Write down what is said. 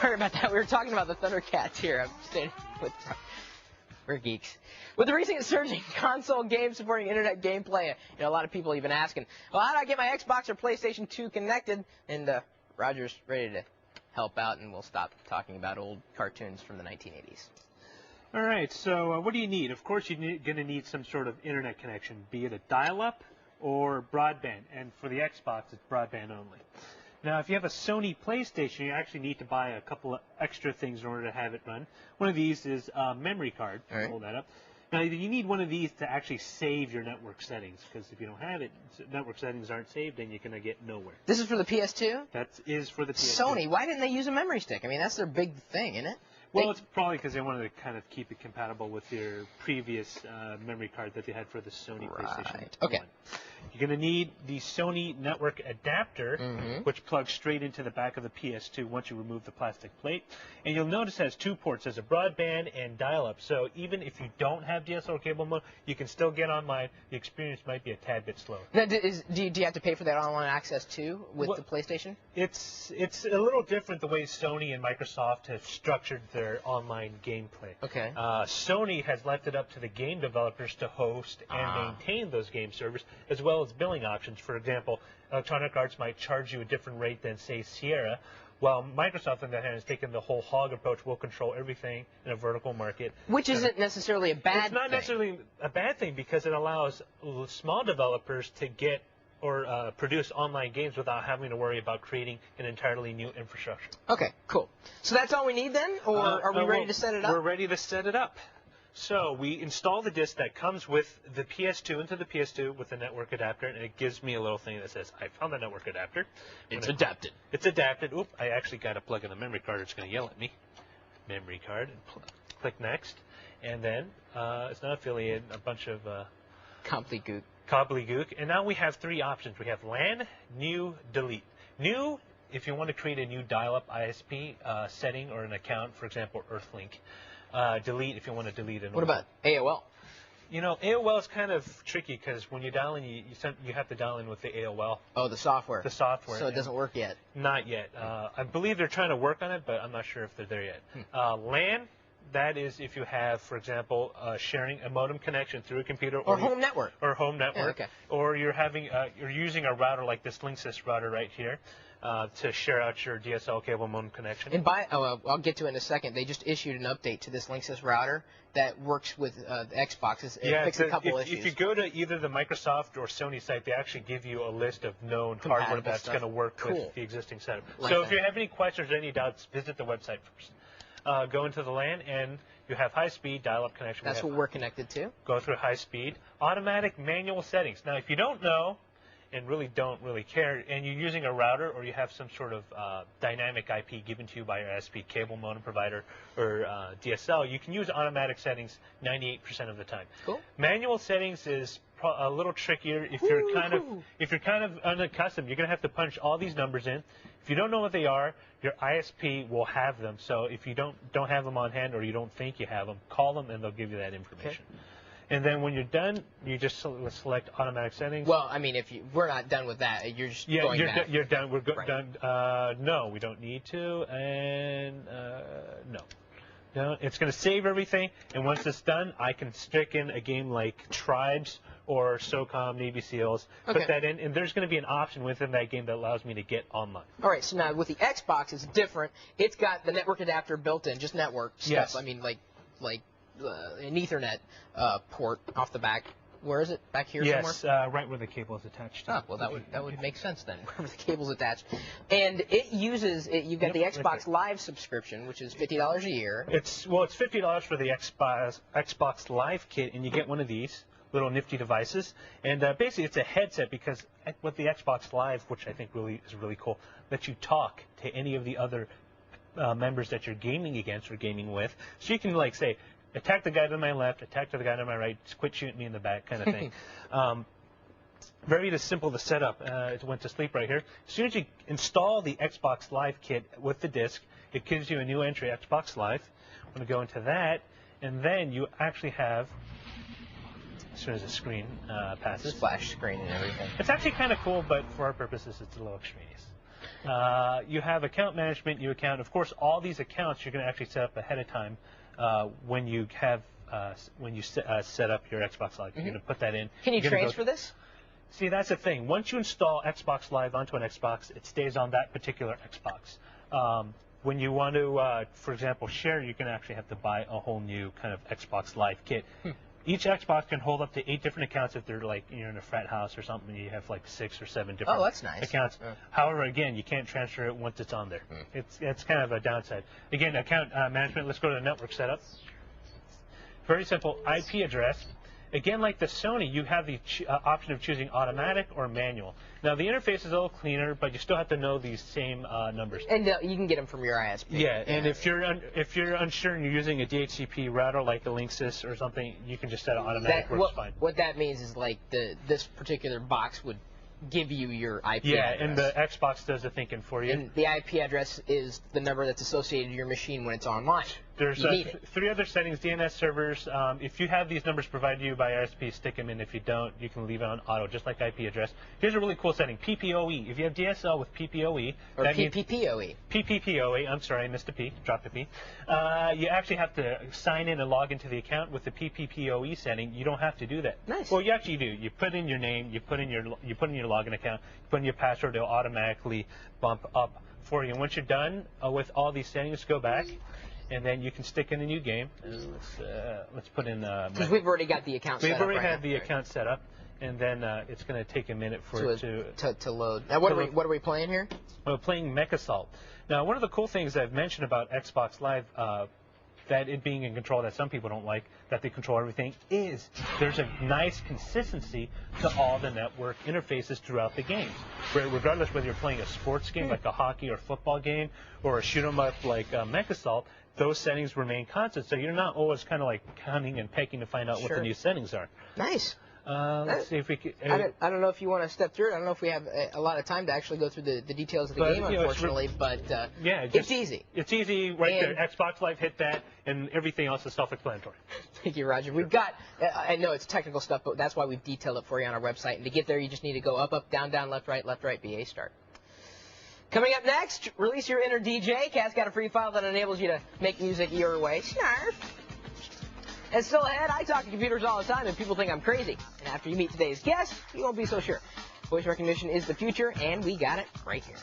Sorry about that. We were talking about the Thundercats here. I'm standing with... We're geeks. With the recent surge in console games supporting internet gameplay, a lot of people even asking, well, how do I get my Xbox or PlayStation 2 connected? And Roger's ready to help out, and we'll stop talking about old cartoons from the 1980s. All right, so what do you need? Of course, you're going to need some sort of internet connection, be it a dial-up or broadband. And for the Xbox, it's broadband only. Now, if you have a Sony PlayStation, you actually need to buy a couple of extra things in order to have it run. One of these is a memory card. All right. Hold that up. Now, you need one of these to actually save your network settings, because if you don't have it, network settings aren't saved, then you're going to get nowhere. This is for the PS2? That is for the PS2. Sony, why didn't they use a memory stick? I mean, that's their big thing, isn't it? Well, it's probably because they wanted to kind of keep it compatible with your previous memory card that they had for the Sony PlayStation 1. Okay. You're going to need the Sony network adapter, which plugs straight into the back of the PS2 once you remove the plastic plate. And you'll notice it has two ports. There's a broadband and dial-up. So even if you don't have DSL cable mode, you can still get online. The experience might be a tad bit slower. Now, do you have to pay for that online access too with the PlayStation? It's a little different the way Sony and Microsoft have structured their online gameplay. Okay. Sony has left it up to the game developers to host and maintain those game servers, as well as billing options. For example, Electronic Arts might charge you a different rate than, say, Sierra, while Microsoft, on the other hand, has taken the whole hog approach. We'll control everything in a vertical market. Which isn't necessarily a bad thing. It's not necessarily a bad thing, because it allows small developers to get or produce online games without having to worry about creating an entirely new infrastructure. Okay, cool. So that's all we need then, or are we ready to set it up? We're ready to set it up. So we install the disc that comes with the PS2 into the PS2 with the network adapter, and it gives me a little thing that says, I found the network adapter. It's adapted. It's adapted. Oop, I actually got to plug in the memory card. It's going to yell at me. Memory card. Click next. And then it's not affiliated, a bunch of... Gobbledygook. And now we have three options. We have LAN, new, delete. New, if you want to create a new dial-up ISP setting or an account, for example, Earthlink. Delete if you want to delete it. What about AOL? You know, AOL is kind of tricky, because when you dial in, you have to dial in with the AOL. Oh, the software. The software. So it doesn't work yet. Not yet. I believe they're trying to work on it, but I'm not sure if they're there yet. LAN, that is if you have, for example, sharing a modem connection through a computer or home network. Or home network. Yeah, okay. Or you're using a router like this Linksys router right here. To share out your DSL cable modem connection. And I'll get to it in a second. They just issued an update to this Linksys router that works with the Xbox. It fixed a couple issues. If you go to either the Microsoft or Sony site, they actually give you a list of known hardware that's going to work with the existing setup. So if you have any questions or any doubts, visit the website first. Go into the LAN, and you have high-speed dial-up connection. That's what we're connected to. Go through high-speed. Automatic manual settings. Now, if you don't know, and don't really care, and you're using a router or you have some sort of dynamic IP given to you by your ISP cable modem provider or DSL, you can use automatic settings 98% of the time. Cool. Manual settings is a little trickier if you're kind of unaccustomed. You're going to have to punch all these numbers in. If you don't know what they are, your ISP will have them. So if you don't have them on hand or you don't think you have them, call them and they'll give you that information. Okay. And then when you're done, you just select automatic settings. Well, I mean, we're not done with that. You're just going back. You're done. We're done. No, we don't need to. And no. No, it's going to save everything. And once it's done, I can stick in a game like Tribes or SOCOM, Navy SEALs, put that in, and there's going to be an option within that game that allows me to get online. All right, so now with the Xbox, it's different. It's got the network adapter built in, just network stuff. Yes. I mean, like an Ethernet port off the back. Where is it? Back here somewhere? Yes, right where the cable is attached. Oh, well, that would make sense then, where the cable's attached. And it uses you've got the Xbox Live subscription, which is $50 a year. It's $50 for the Xbox Live kit, and you get one of these little nifty devices. And basically, it's a headset, because with the Xbox Live, which I think is really cool, lets you talk to any of the other members that you're gaming against or gaming with. So you can say, attack the guy to my left, attack the guy to my right, quit shooting me in the back, kind of thing. Very simple to set up. It went to sleep right here. As soon as you install the Xbox Live kit with the disc, it gives you a new entry, Xbox Live. I'm going to go into that, and then you actually have, as soon as the screen passes. Splash screen and everything. It's actually kind of cool, but for our purposes, it's a little extraneous. You have account management. Of course, all these accounts you're going to actually set up ahead of time when you set up your Xbox Live. You're going to put that in. Can you transfer this? See, that's the thing. Once you install Xbox Live onto an Xbox, it stays on that particular Xbox. When you want to, for example, share, you're going to actually have to buy a whole new kind of Xbox Live kit. Each Xbox can hold up to 8 different accounts if they're like you're in a frat house or something. You have like 6 or 7 different that's nice. accounts. However, again, you can't transfer it once it's on there. It's kind of a downside. Again, account management. Let's go to the network setup. Very simple. IP address. Again, like the Sony, you have the option of choosing automatic or manual. Now, the interface is a little cleaner, but you still have to know these same numbers. And you can get them from your ISP. Yeah, and if you're unsure and you're using a DHCP router like a Linksys or something, you can just set it automatic, works fine. What that means is like this particular box would give you your IP address. Yeah, and the Xbox does the thinking for you. And the IP address is the number that's associated to your machine when it's online. There's 3 other settings, DNS servers. If you have these numbers provided to you by ISP, stick them in. If you don't, you can leave it on auto, just like IP address. Here's a really cool setting, PPOE. If you have DSL with PPOE... Or PPPoE. PPPoE, I'm sorry, I missed a P, dropped a P. You actually have to sign in and log into the account with the PPPoE setting. You don't have to do that. Nice. Well, you actually do. You put in your name, you put in your login account, you put in your password, it'll automatically bump up for you. And once you're done with all these settings, go back. And then you can stick in a new game. Let's put in... Because we've already got the account set up. We've already had the account set up, and then it's going to take a minute for it to load. Now, what are we playing here? We're playing MechAssault. Now, one of the cool things I've mentioned about Xbox Live, that it being in control, that some people don't like, that they control everything, is there's a nice consistency to all the network interfaces throughout the games. Regardless whether you're playing a sports game like a hockey or football game or a shoot 'em up like MechAssault, those settings remain constant, so you're not always kind of like counting and pecking to find out what the new settings are. Nice. Let's see if we can... I don't know if you want to step through it. I don't know if we have a lot of time to actually go through the details of the game, unfortunately, but it's easy. It's easy right there. Xbox Live, hit that, and everything else is self-explanatory. Thank you, Roger. We've got, I know it's technical stuff, but that's why we've detailed it for you on our website. And to get there, you just need to go up, up, down, down, left, right, BA start. Coming up next, release your inner DJ. Cat's got a free file that enables you to make music your way. Snarf. And still ahead, I talk to computers all the time, and people think I'm crazy. And after you meet today's guest, you won't be so sure. Voice recognition is the future, and we got it right here.